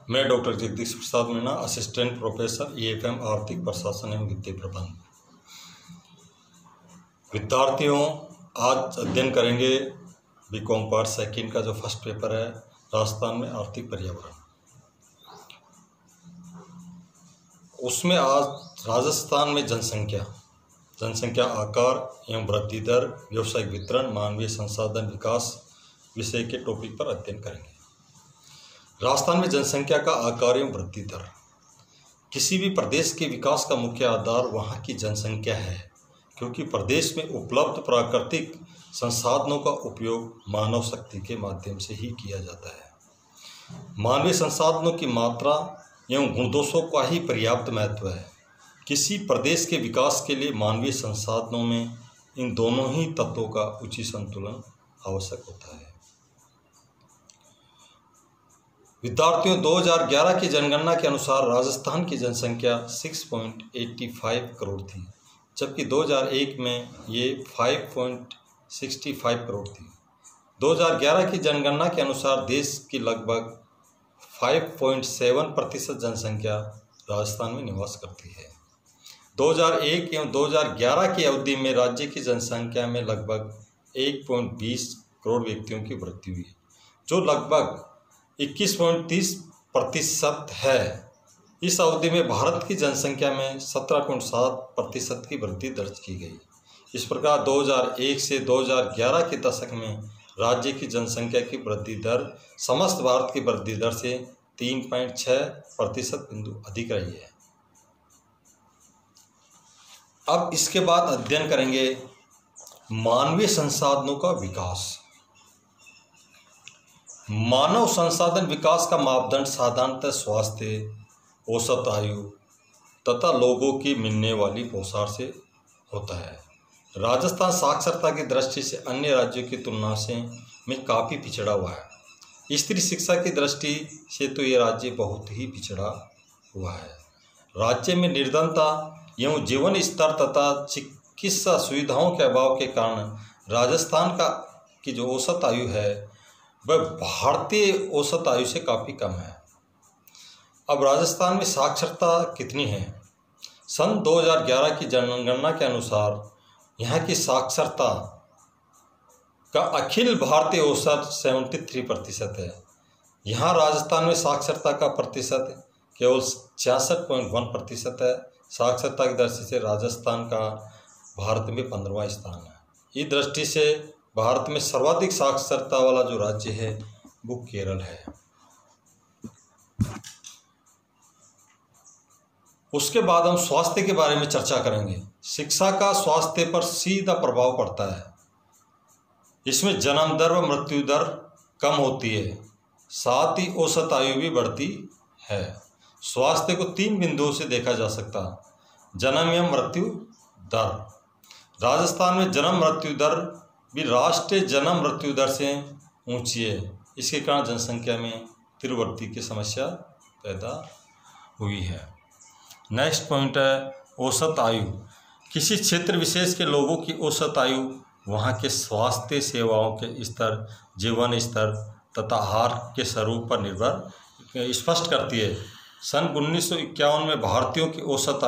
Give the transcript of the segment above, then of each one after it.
मैं doctor Jagdish Prasad Meena, assistant professor EFM आर्थिक प्रशासन एवं वित्तीय प्रबंधन। विद्यार्थियों, आज अध्ययन करेंगे बीकॉम पार्ट सेकंड का जो फर्स्ट पेपर है, राजस्थान में आर्थिक पर्यावरण। उसमें आज राजस्थान में जनसंख्या आकार एवं वृद्धि दर, व्यावसायिक वितरण, मानवीय संसाधन विकास विषय के टॉपिक पर अध्ययन करेंगे। राजस्थान में जनसंख्या का आकार एवं वृद्धि दर। किसी भी प्रदेश के विकास का मुख्य आधार वहाँ की जनसंख्या है, क्योंकि प्रदेश में उपलब्ध प्राकृतिक संसाधनों का उपयोग मानव शक्ति के माध्यम से ही किया जाता है। मानवीय संसाधनों की मात्रा एवं गुणदोषों का ही पर्याप्त महत्व है। किसी प्रदेश के विकास के लिए मानवीय संसाधनों में इन दोनों ही तत्वों का उचित संतुलन आवश्यक होता है। विद्यार्थियों, 2011 की जनगणना के अनुसार राजस्थान की जनसंख्या 6.85 करोड़ थी, जबकि 2001 में ये 5.65 करोड़ थी। 2011 की जनगणना के अनुसार देश की लगभग 5.7% जनसंख्या राजस्थान में निवास करती है। 2001 एवं 2011 की अवधि में राज्य की जनसंख्या में लगभग 1.20 करोड़ व्यक्तियों की वृद्धि हुई, जो लगभग 21.30% है। इस अवधि में भारत की जनसंख्या में 17.7% की वृद्धि दर्ज की गई। इस प्रकार 2001 से 2011 के दशक में राज्य की जनसंख्या की वृद्धि दर समस्त भारत की वृद्धि दर से 3.6% बिंदु अधिक रही है। अब इसके बाद अध्ययन करेंगे मानवीय संसाधनों का विकास। मानव संसाधन विकास का मापदंड साधारणतः स्वास्थ्य, औसत आयु तथा लोगों की मिलने वाली पोषण से होता है। राजस्थान साक्षरता की दृष्टि से अन्य राज्यों की तुलना में काफ़ी पिछड़ा हुआ है। स्त्री शिक्षा की दृष्टि से तो ये राज्य बहुत ही पिछड़ा हुआ है। राज्य में निर्धनता एवं जीवन स्तर तथा चिकित्सा सुविधाओं के अभाव के कारण राजस्थान की जो औसत आयु है वह भारतीय औसत आयु से काफ़ी कम है। अब राजस्थान में साक्षरता कितनी है? सन 2011 की जनगणना के अनुसार यहाँ की साक्षरता का अखिल भारतीय औसत 73% है। यहाँ राजस्थान में साक्षरता का प्रतिशत केवल 66.1% है। साक्षरता की दृष्टि से राजस्थान का भारत में 15वां स्थान है। इस दृष्टि से भारत में सर्वाधिक साक्षरता वाला जो राज्य है वो केरल है। उसके बाद हम स्वास्थ्य के बारे में चर्चा करेंगे। शिक्षा का स्वास्थ्य पर सीधा प्रभाव पड़ता है। इसमें जन्म दर व मृत्यु दर कम होती है, साथ ही औसत आयु भी बढ़ती है। स्वास्थ्य को 3 बिंदुओं से देखा जा सकता है। जन्म एवं मृत्यु दर। राजस्थान में जन्म मृत्यु दर भी राष्ट्रीय जन्म मृत्यु दर से ऊंची है। इसके कारण जनसंख्या में तीव्रवृद्धि की समस्या पैदा हुई है। नेक्स्ट पॉइंट है औसत आयु। किसी क्षेत्र विशेष के लोगों की औसत आयु वहाँ के स्वास्थ्य सेवाओं के स्तर, जीवन स्तर तथा आहार के स्वरूप पर निर्भर स्पष्ट करती है। सन 1951 में भारतीयों की औसत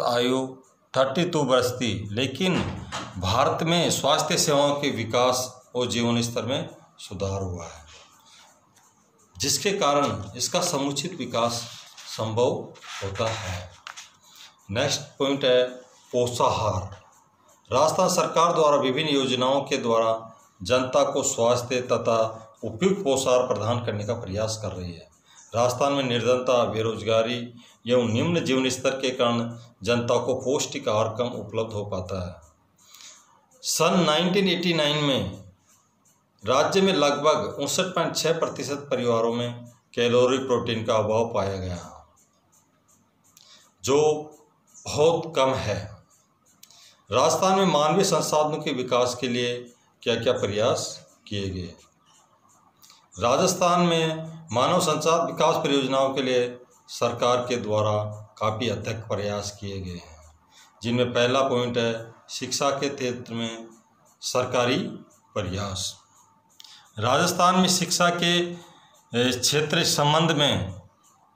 आयु 32 वर्ष थी, लेकिन भारत में स्वास्थ्य सेवाओं के विकास और जीवन स्तर में सुधार हुआ है, जिसके कारण इसका समुचित विकास संभव होता है। नेक्स्ट पॉइंट है पोषाहार। राजस्थान सरकार द्वारा विभिन्न योजनाओं के द्वारा जनता को स्वास्थ्य तथा उपयुक्त पोषाहार प्रदान करने का प्रयास कर रही है। राजस्थान में निर्धनता, बेरोजगारी एवं निम्न जीवन स्तर के कारण जनता को पौष्टिक आहार कम उपलब्ध हो पाता है। सन 1989 में राज्य में लगभग 59.6% परिवारों में कैलोरी प्रोटीन का अभाव पाया गया, जो बहुत कम है। राजस्थान में मानवीय संसाधनों के विकास के लिए क्या क्या प्रयास किए गए? राजस्थान में मानव संसाधन विकास परियोजनाओं के लिए सरकार के द्वारा काफ़ी अथक प्रयास किए गए हैं, जिनमें पहला पॉइंट है शिक्षा के क्षेत्र में सरकारी प्रयास। राजस्थान में शिक्षा के क्षेत्र संबंध में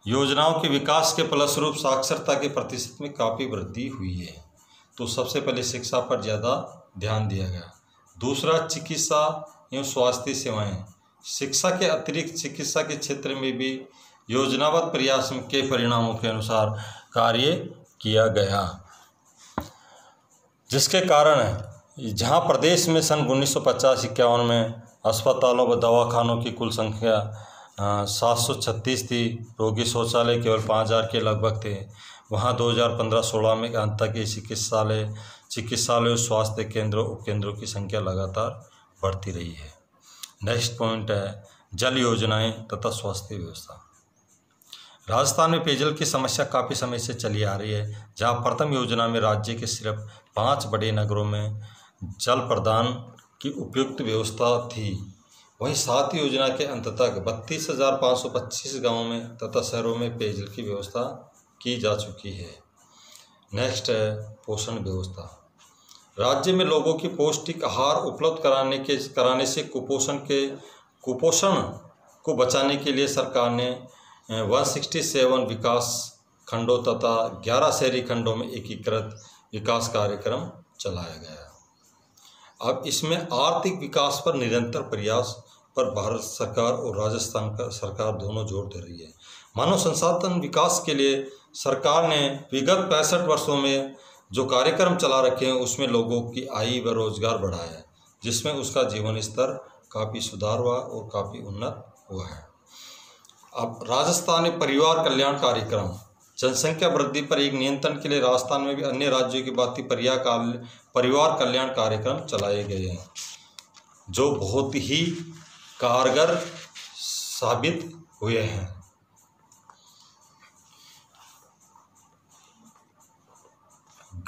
योजनाओं के विकास के फलस्वरूप साक्षरता के प्रतिशत में काफ़ी वृद्धि हुई है। तो सबसे पहले शिक्षा पर ज़्यादा ध्यान दिया गया। दूसरा, चिकित्सा एवं स्वास्थ्य सेवाएं। शिक्षा के अतिरिक्त चिकित्सा के क्षेत्र में भी योजनाबद्ध प्रयास के परिणामों के अनुसार कार्य किया गया, जिसके कारण जहां प्रदेश में सन 1950-51 में अस्पतालों व दवाखानों की कुल संख्या 736 थी, रोगी शौचालय केवल 5000 के लगभग थे, वहां 2015-16 में अंत तक चिकित्सालयों, स्वास्थ्य केंद्रों, उपकेंद्रों की संख्या लगातार बढ़ती रही है। नेक्स्ट पॉइंट है जल योजनाएं तथा स्वास्थ्य व्यवस्था। राजस्थान में पेयजल की समस्या काफ़ी समय से चली आ रही है, जहां प्रथम योजना में राज्य के सिर्फ 5 बड़े नगरों में जल प्रदान की उपयुक्त व्यवस्था थी, वहीं 7 योजना के अंत तक 32,525 गाँवों में तथा शहरों में पेयजल की व्यवस्था की जा चुकी है। नेक्स्ट है पोषण व्यवस्था। राज्य में लोगों की पौष्टिक आहार उपलब्ध कराने से कुपोषण को बचाने के लिए सरकार ने 167 विकास खंडों तथा 11 शहरी खंडों में एकीकृत विकास कार्यक्रम चलाया गया। अब इसमें आर्थिक विकास पर निरंतर प्रयास पर भारत सरकार और राजस्थान का सरकार दोनों जोर दे रही है। मानव संसाधन विकास के लिए सरकार ने विगत 65 वर्षों में जो कार्यक्रम चला रखे हैं उसमें लोगों की आय व रोजगार बढ़ा है, जिसमें उसका जीवन स्तर काफ़ी सुधार हुआ और काफ़ी उन्नत हुआ है। अब राजस्थान में परिवार कल्याण कार्यक्रम। जनसंख्या वृद्धि पर एक नियंत्रण के लिए राजस्थान में भी अन्य राज्यों की भांति परिवार कल्याण कार्यक्रम चलाए गए हैं, जो बहुत ही कारगर साबित हुए हैं।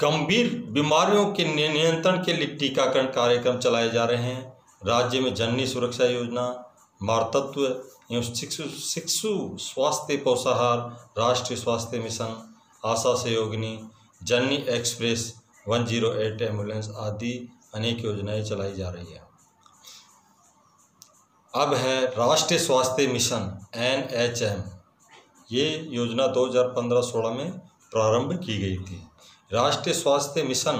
गंभीर बीमारियों के नियंत्रण के लिए टीकाकरण कार्यक्रम चलाए जा रहे हैं। राज्य में जननी सुरक्षा योजना, मातृत्व एवं शिशु स्वास्थ्य पोषाहार, राष्ट्रीय स्वास्थ्य मिशन, आशा सहयोगिनी, जननी एक्सप्रेस, 108 एम्बुलेंस आदि अनेक योजनाएं चलाई जा रही है। अब है राष्ट्रीय स्वास्थ्य मिशन NHM। ये योजना 2015-16 में प्रारंभ की गई थी। राष्ट्रीय स्वास्थ्य मिशन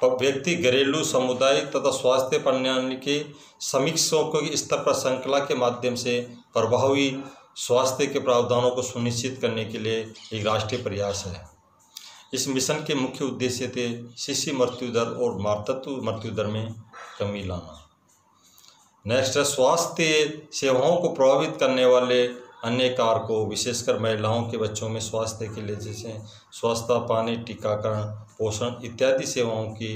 व्यक्ति, घरेलू, सामुदायिक तथा स्वास्थ्य प्रणाली के समीक्षकों के स्तर पर श्रृंखला के माध्यम से प्रभावी स्वास्थ्य के प्रावधानों को सुनिश्चित करने के लिए एक राष्ट्रीय प्रयास है। इस मिशन के मुख्य उद्देश्य थे शिशु मृत्यु दर और मातृत्व मृत्यु दर में कमी लाना। नेक्स्ट है स्वास्थ्य सेवाओं को प्रभावित करने वाले अन्य कारकों, विशेषकर महिलाओं के बच्चों में स्वास्थ्य के लिए जैसे स्वच्छता, पानी, टीकाकरण, पोषण इत्यादि सेवाओं की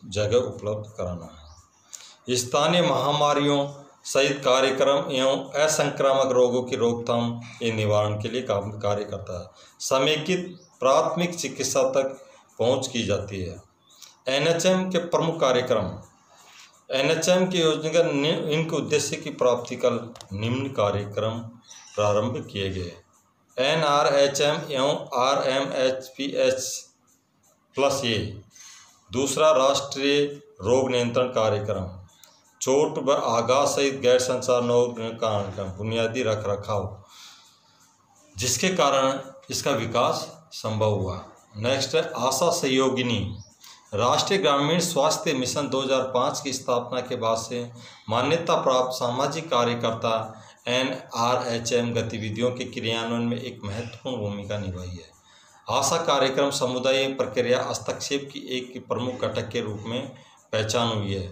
जगह उपलब्ध कराना है। स्थानीय महामारियों सहित कार्यक्रम एवं असंक्रामक रोगों की रोकथाम एवं निवारण के लिए कार्य करता है। समेकित प्राथमिक चिकित्सा तक पहुंच की जाती है। NHM के प्रमुख कार्यक्रम। NHM की योजना का इनके उद्देश्य की प्राप्ति का निम्न कार्यक्रम प्रारंभ किए गए। NRHM एवं RMHPH+A। दूसरा, राष्ट्रीय रोग नियंत्रण कार्यक्रम। चोट व आघात सहित गैर संचार रोग कार्यक्रम, बुनियादी रखरखाव, जिसके कारण इसका विकास संभव हुआ। नेक्स्ट है आशा सहयोगिनी। राष्ट्रीय ग्रामीण स्वास्थ्य मिशन 2005 की स्थापना के बाद से मान्यता प्राप्त सामाजिक कार्यकर्ता NRHM गतिविधियों के क्रियान्वयन में एक महत्वपूर्ण भूमिका निभाई है। आशा कार्यक्रम समुदाय प्रक्रिया हस्तक्षेप की एक प्रमुख घटक के रूप में पहचान हुई है।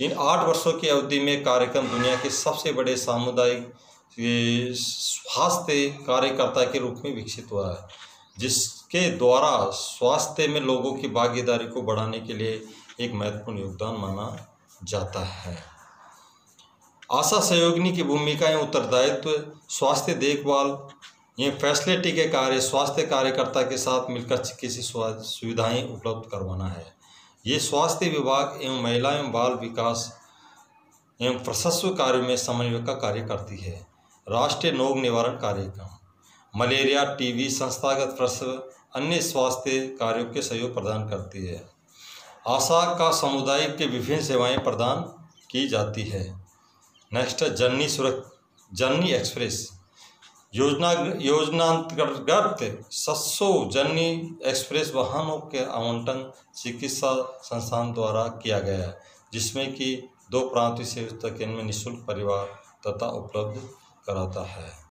इन 8 वर्षों की अवधि में कार्यक्रम दुनिया के सबसे बड़े सामुदायिक स्वास्थ्य कार्यकर्ता के रूप में विकसित हुआ है, जिसके द्वारा स्वास्थ्य में लोगों की भागीदारी को बढ़ाने के लिए एक महत्वपूर्ण योगदान माना जाता है। आशा सहयोगिनी की भूमिका एवं उत्तरदायित्व स्वास्थ्य देखभाल एवं फैसिलिटी के कार्य स्वास्थ्य कार्यकर्ता के साथ मिलकर चिकित्सीय सुविधाएं उपलब्ध करवाना है। ये स्वास्थ्य विभाग एवं महिला एवं बाल विकास एवं प्रशासनिक कार्यों में समन्वय का कार्य करती है। राष्ट्रीय रोग निवारण कार्यक्रम मलेरिया, टीबी, संस्थागत प्रसव अन्य स्वास्थ्य कार्यों के सहयोग प्रदान करती है। आशा का समुदाय के विभिन्न सेवाएं प्रदान की जाती है। नेक्स्ट है जननी एक्सप्रेस। योजनांतर्गत 700 जननी एक्सप्रेस वाहनों के आवंटन चिकित्सा संस्थान द्वारा किया गया है, जिसमें कि 2 प्रांतीय सेवा केंद्र में निःशुल्क परिवार तथा उपलब्ध कराता है।